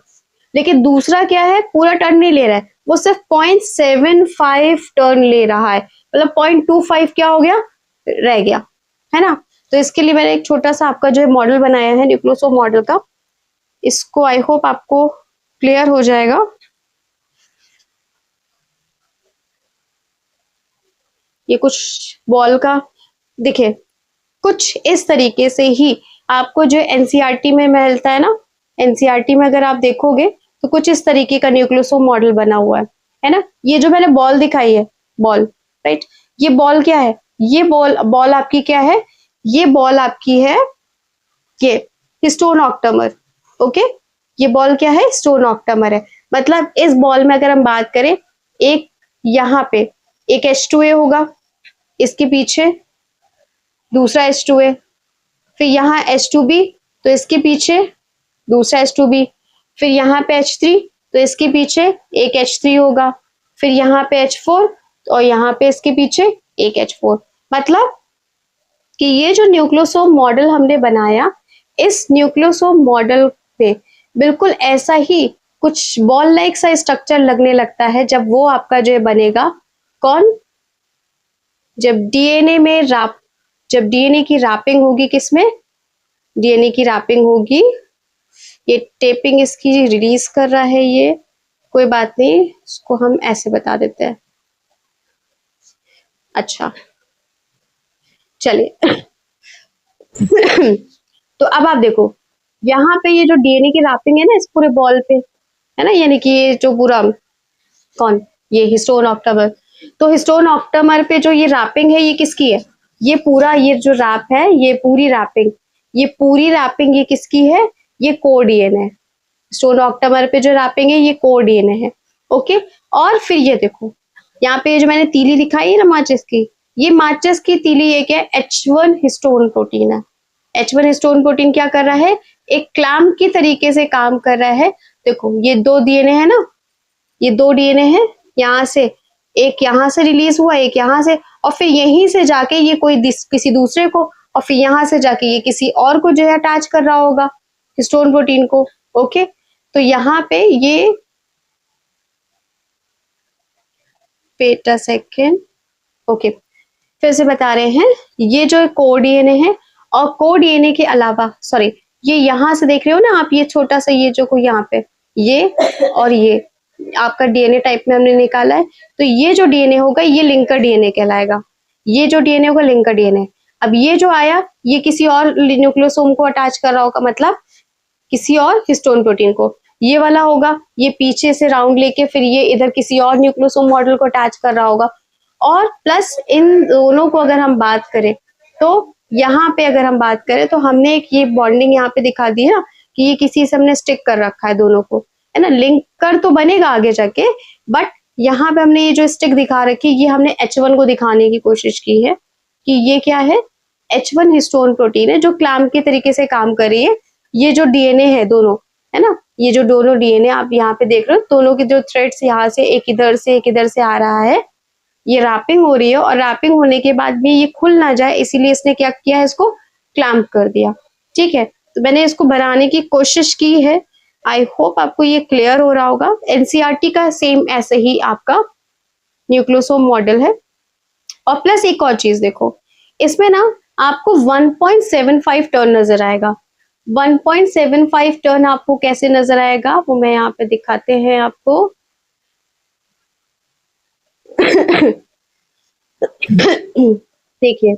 लेकिन दूसरा क्या है, पूरा टर्न नहीं ले रहा है, वो सिर्फ 0.75 टर्न ले रहा है। मतलब 0.25 क्या हो गया, रह गया, है ना। तो इसके लिए मैंने एक छोटा सा आपका जो है मॉडल बनाया है न्यूक्लियोसोम मॉडल का। इसको आई होप आपको क्लियर हो जाएगा। ये कुछ बॉल का दिखे, कुछ इस तरीके से ही आपको जो एनसीईआरटी में मिलता है ना, एनसीईआरटी में अगर आप देखोगे तो कुछ इस तरीके का न्यूक्लियोसोम मॉडल बना हुआ है ना। ये जो मैंने बॉल दिखाई है, बॉल, राइट, ये बॉल क्या है, ये बॉल आपकी क्या है, ये बॉल आपकी है ये हिस्टोन ऑक्टामर। ओके, ये बॉल क्या है, हिस्टोन ऑक्टामर है। मतलब इस बॉल में अगर हम बात करें, एक यहाँ पे एक H2A होगा, इसके पीछे दूसरा H2A, फिर यहाँ H2B, तो इसके पीछे दूसरा H2B, फिर यहाँ पे H3, तो इसके पीछे एक H3 होगा, फिर यहाँ पे H4 और यहाँ पे इसके पीछे एक H4। मतलब कि ये जो न्यूक्लियोसोम मॉडल हमने बनाया, इस न्यूक्लियोसोम मॉडल पे बिल्कुल ऐसा ही कुछ बॉल लाइक सा स्ट्रक्चर लगने लगता है जब वो आपका जो बनेगा। कौन? जब डीएनए में जब डीएनए की रैपिंग होगी, किसमें? डीएनए की रैपिंग होगी। ये टेपिंग इसकी रिलीज कर रहा है, ये कोई बात नहीं, इसको हम ऐसे बता देते हैं। अच्छा चलिए तो अब आप देखो, यहाँ पे ये जो डीएनए की रैपिंग है ना इस पूरे बॉल पे, है ना, यानी कि ये जो पूरा कौन, ये हिस्टोन ऑक्टामर। तो हिस्टोन ऑक्टामर पे जो ये रैपिंग है, ये किसकी है? ये पूरा ये जो रैप है, ये पूरी रैपिंग ये किसकी है? ये कोर डीएनए। हिस्टोन ऑक्टामर पे जो रैपिंग है ये कोर डीएनए है। ओके, और फिर ये देखो यहाँ पे जो मैंने तीली दिखाई है ना माचिस की, ये माचिस की तीली ये क्या है? H1 हिस्टोन प्रोटीन है। H1 हिस्टोन प्रोटीन क्या कर रहा है? एक क्लैम्प की तरीके से काम कर रहा है। देखो ये दो डीएनए है ना, ये दो डीएनए है, यहाँ से एक यहाँ से रिलीज हुआ, एक यहाँ से, और फिर यहीं से जाके ये किसी दूसरे को, और फिर यहाँ से जाके ये किसी और को जो है अटैच कर रहा होगा हिस्टोन प्रोटीन को। ओके, तो यहाँ पे ये वेट अ सेकेंड, ओके फिर से बता रहे हैं, ये जो कोर डीएनए है, और कोर डीएनए के अलावा, सॉरी, ये यहाँ से देख रहे हो ना आप, ये छोटा सा ये जो कोई यहाँ पे ये और ये आपका डीएनए टाइप में हमने निकाला है, तो ये जो डीएनए होगा ये लिंकर डीएनए कहलाएगा। ये जो डीएनए होगा लिंकर डीएनए। अब ये जो आया ये किसी और न्यूक्लियोसोम को अटैच कर रहा होगा, मतलब किसी और हिस्टोन प्रोटीन को। ये वाला होगा, ये पीछे से राउंड लेके फिर ये इधर किसी और न्यूक्लियोसोम मॉडल को अटैच कर रहा होगा। और प्लस इन दोनों को अगर हम बात करें तो यहाँ पे अगर हम बात करें तो हमने एक ये बॉन्डिंग यहाँ पे दिखा दी है ना, कि ये किसी से हमने स्टिक कर रखा है दोनों को, है ना। लिंक कर तो बनेगा आगे जाके, बट यहाँ पे हमने ये जो स्टिक दिखा रखी ये हमने H1 को दिखाने की कोशिश की है कि ये क्या है, H1 हिस्टोन प्रोटीन है जो क्लैम्प के तरीके से काम कर रही है। ये जो डीएनए है दोनों, है ना, ये जो दोनों डीएनए आप यहाँ पे देख रहे हो, दोनों की जो थ्रेड्स यहाँ से एक इधर से आ रहा है, ये रैपिंग हो रही है, और रैपिंग होने के बाद भी ये खुल ना जाए इसीलिए इसने क्या किया है, इसको क्लैम्प कर दिया। ठीक है, तो मैंने इसको बनाने की कोशिश की है। आई होप आपको ये क्लियर हो रहा होगा। एनसीईआरटी का सेम ऐसे ही आपका न्यूक्लियोसोम मॉडल है। और प्लस एक और चीज देखो, इसमें ना आपको 1.75 टर्न नजर आएगा। 1.75 टर्न आपको कैसे नजर आएगा वो मैं यहाँ पे दिखाते हैं आपको। देखिए,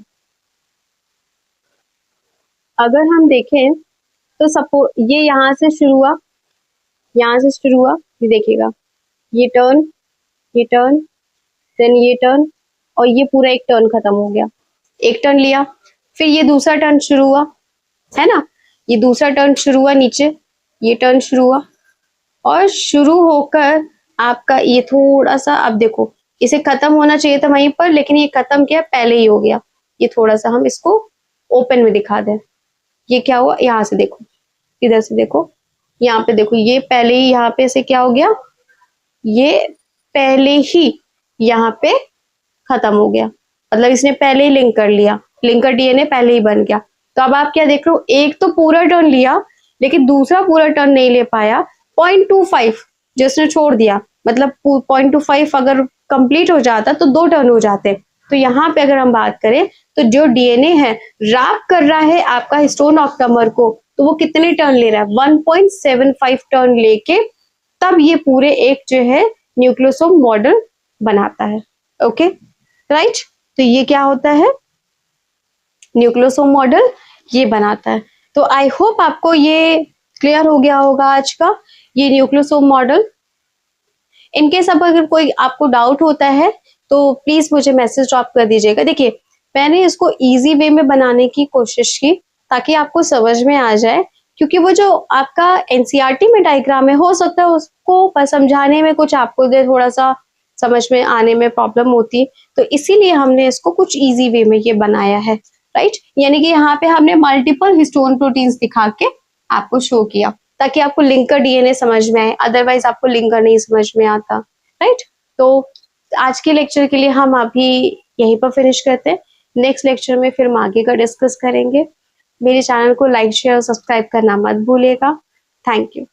अगर हम देखें तो सपोज ये यहाँ से शुरू हुआ, ये देखिएगा, ये टर्न देन ये टर्न, और ये पूरा एक टर्न खत्म हो गया। एक टर्न लिया, फिर ये दूसरा टर्न शुरू हुआ, है ना, ये दूसरा टर्न शुरू हुआ नीचे, ये टर्न शुरू हुआ, और शुरू होकर आपका ये थोड़ा सा, अब देखो इसे खत्म होना चाहिए था वहीं पर, लेकिन ये खत्म किया पहले ही हो गया। ये थोड़ा सा हम इसको ओपन में दिखा दें। ये क्या हुआ, यहाँ से देखो, इधर से देखो, यहाँ पे देखो, ये पहले ही यहाँ पे से क्या हो गया, ये पहले ही यहाँ पे खत्म हो गया, मतलब इसने पहले ही लिंक कर लिया, लिंकर डीएनए पहले ही बन गया। तो अब आप क्या देख रहे हो, एक तो पूरा टर्न लिया लेकिन दूसरा पूरा टर्न नहीं ले पाया, 0.25 जिसने छोड़ दिया, मतलब 0.25 अगर कंप्लीट हो जाता तो 2 टर्न हो जाते। तो यहाँ पे अगर हम बात करें तो जो डीएनए है रैप कर रहा है आपका हिस्टोन ऑक्टामर को, तो वो कितने टर्न ले रहा है, 1.75 टर्न लेके तब ये पूरे एक जो है न्यूक्लियोसोम मॉडल बनाता है। ओके राइट, तो ये क्या होता है, न्यूक्लियोसोम मॉडल ये बनाता है। तो आई होप आपको ये क्लियर हो गया होगा आज का ये न्यूक्लियोसोम मॉडल। इनकेस अब अगर कोई आपको डाउट होता है तो प्लीज मुझे मैसेज ड्रॉप कर दीजिएगा। देखिए मैंने इसको इजी वे में बनाने की कोशिश की ताकि आपको समझ में आ जाए, क्योंकि वो जो आपका एनसीईआरटी में डायग्राम है, हो सकता है उसको समझाने में कुछ आपको थोड़ा सा समझ में आने में प्रॉब्लम होती, तो इसीलिए हमने इसको कुछ इजी वे में ये बनाया है। राइट, यानी कि यहाँ पे हमने मल्टीपल हिस्टोन प्रोटीन्स दिखा के आपको शो किया ताकि आपको लिंकर डीएनए समझ में आए, अदरवाइज आपको लिंकर नहीं समझ में आता। राइट, तो आज के लेक्चर के लिए हम अभी यहीं पर फिनिश करते हैं। नेक्स्ट लेक्चर में फिर हम आगे का डिस्कस करेंगे। मेरे चैनल को लाइक शेयर और सब्सक्राइब करना मत भूलिएगा। Thank you.